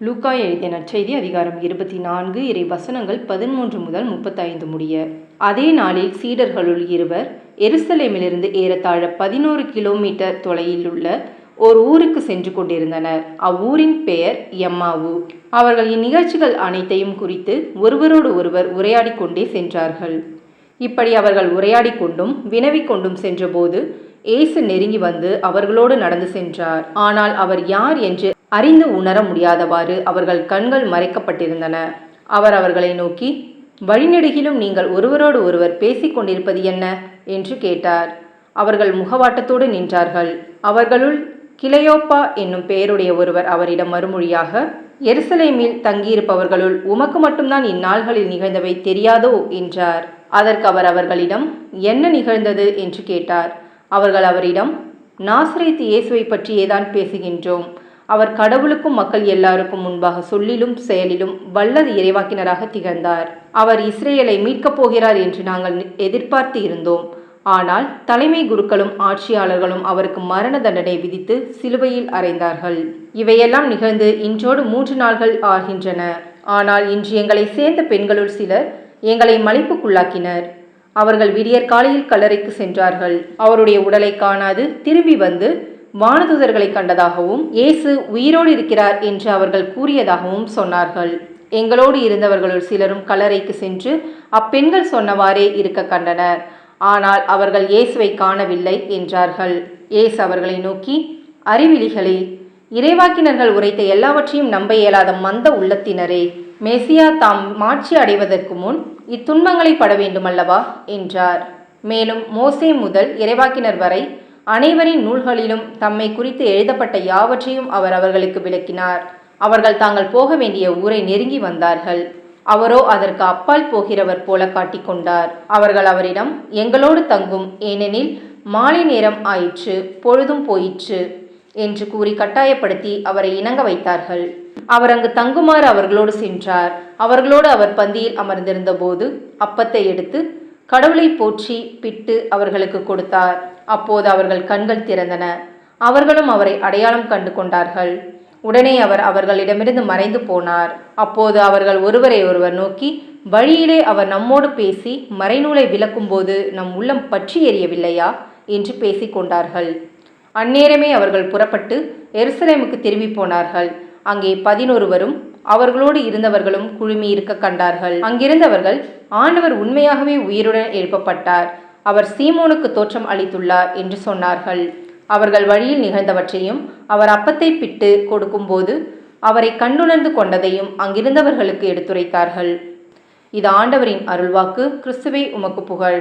லூக்கா எழுதிய நற்செய்தி அதிகாரம் 24 இறை வசனங்கள் 13 முதல் 35 முடிய. அதே நாளில் சீடர்களுள் இருவர் எருசலேமிலிருந்து ஏறத்தாழ 11 கிலோமீட்டர் தொலையிலுள்ள ஒரு ஊருக்கு சென்று கொண்டிருந்தனர். அவ்வூரின் பெயர் எம்மாவு. அவர்கள் இந்நிகழ்ச்சிகள் அனைத்தையும் குறித்து ஒருவரோடு ஒருவர் உரையாடி கொண்டே சென்றார்கள். இப்படி அவர்கள் உரையாடி கொண்டும் வினவிக் கொண்டும் சென்றபோது இயேசு நெருங்கி வந்து அவர்களோடு நடந்து சென்றார். ஆனால் அவர் யார் என்று அறிந்து உணர முடியாதவாறு அவர்கள் கண்கள் மறைக்கப்பட்டிருந்தன. அவர் அவர்களை நோக்கி, வழிநெடுகிலும் நீங்கள் ஒருவரோடு ஒருவர் பேசிக் கொண்டிருப்பது என்ன என்று கேட்டார். அவர்கள் முகவாட்டத்தோடு நின்றார்கள். அவர்களுள் கிளையோப்பா என்னும் பெயருடைய ஒருவர் அவரிடம் மறுமொழியாக, எருசலேமில் தங்கியிருப்பவர்களுள் உமக்கு மட்டும்தான் இந்நாள்களில் நிகழ்ந்தவை தெரியாதோ என்றார். அதற்கு அவர் அவர்களிடம், என்ன நிகழ்ந்தது என்று கேட்டார். அவர்கள் அவரிடம், நாசரேத்து இயேசுவை பற்றியேதான் பேசுகின்றோம். அவர் கடவுளுக்கும் மக்கள் எல்லாருக்கும் முன்பாக சொல்லிலும் செயலிலும் வல்ல இறைவாக்கினராக திகழ்ந்தார். அவர் இஸ்ரேலை மீட்கப் போகிறார் என்று நாங்கள் எதிர்பார்த்து இருந்தோம். ஆனால் தலைமை குருக்களும் ஆட்சியாளர்களும் அவருக்கு மரண தண்டனை விதித்து சிலுவையில் அறைந்தார்கள். இவையெல்லாம் நிகழ்ந்து இன்றோடு 3 நாள்கள் ஆகின்றன. ஆனால் இன்று எங்களை சேர்ந்த பெண்களுள் சிலர் எங்களை மலைப்புக்குள்ளாக்கினர். அவர்கள் விடியற் காலையில் கல்லறைக்கு சென்றார்கள். அவருடைய உடலை காணாது திரும்பி வந்து வானதூதர்களை கண்டதாகவும் இயேசு உயிரோடு இருக்கிறார் என்று அவர்கள் கூறியதாகவும் சொன்னார்கள். எங்களோடு இருந்தவர்களுள் சிலரும் கல்லறைக்கு சென்று அப்பெண்கள் சொன்னவாறே இருக்க கண்டனர். ஆனால் அவர்கள் இயேசுவை காணவில்லை என்றார்கள். இயேசு அவர்களை நோக்கி, அறிவிலிகளே, இறைவாக்கினர்கள் உரைத்த எல்லாவற்றையும் நம்ப இயலாத மந்த உள்ளத்தினரே, மெசியா தாம் மாட்சி அடைவதற்கு முன் இத்துன்பங்களை பட வேண்டுமல்லவா என்றார். மேலும் மோசே முதல் இறைவாக்கினர் வரை அனைவரின் நூல்களிலும் தம்மை குறித்து எழுதப்பட்ட யாவற்றையும் அவர் அவர்களுக்கு விளக்கினார். அவர்கள் தாங்கள் போக வேண்டிய ஊரை நெருங்கி வந்தார்கள். அவரோ அதற்கு அப்பால் போகிறவர் போல காட்டிக்கொண்டார். அவர்கள் அவரிடம், எங்களோடு தங்கும், ஏனெனில் மாலை நேரம் ஆயிற்று, பொழுதும் போயிற்று என்று கூறி கட்டாயப்படுத்தி அவரை இணங்க வைத்தார்கள். அவர் அங்கு தங்குமாறு அவர்களோடு சென்றார். அவர்களோடு அவர் பந்தியில் அமர்ந்திருந்த போது அப்பத்தை எடுத்து கடவுளை போற்றி பிட்டு அவர்களுக்கு கொடுத்தார். அப்போது அவர்கள் கண்கள் திறந்தன. அவர்களும் அவரை அடையாளம் கண்டு கொண்டார்கள். உடனே அவர் அவர்களிடமிருந்து மறைந்து போனார். அப்போது அவர்கள் ஒருவரை ஒருவர் நோக்கி, வழியிலே அவர் நம்மோடு பேசி மறைநூலை விளக்கும்போது நம் உள்ளம் பற்றி எரியவில்லையா என்று பேசிக்கொண்டார்கள். அந்நேரமே அவர்கள் புறப்பட்டு எருசலேமுக்கு திரும்பி போனார்கள். அங்கே 11 அவர்களோடு இருந்தவர்களும் குழுமி இருக்க கண்டார்கள். அங்கிருந்தவர்கள், ஆண்டவர் உண்மையாகவே உயிருடன் எழுப்பப்பட்டார், அவர் சீமோனுக்கு தோற்றம் அளித்துள்ளார் என்று சொன்னார்கள். அவர்கள் வழியில் நிகழ்ந்தவற்றையும் அவர் அப்பத்தை பிட்டு கொடுக்கும்போது அவரை கண்டுணர்ந்து கொண்டதையும் அங்கிருந்தவர்களுக்கு எடுத்துரைத்தார்கள். இது ஆண்டவரின் அருள்வாக்கு. கிறிஸ்துவே உமக்கு புகழ்.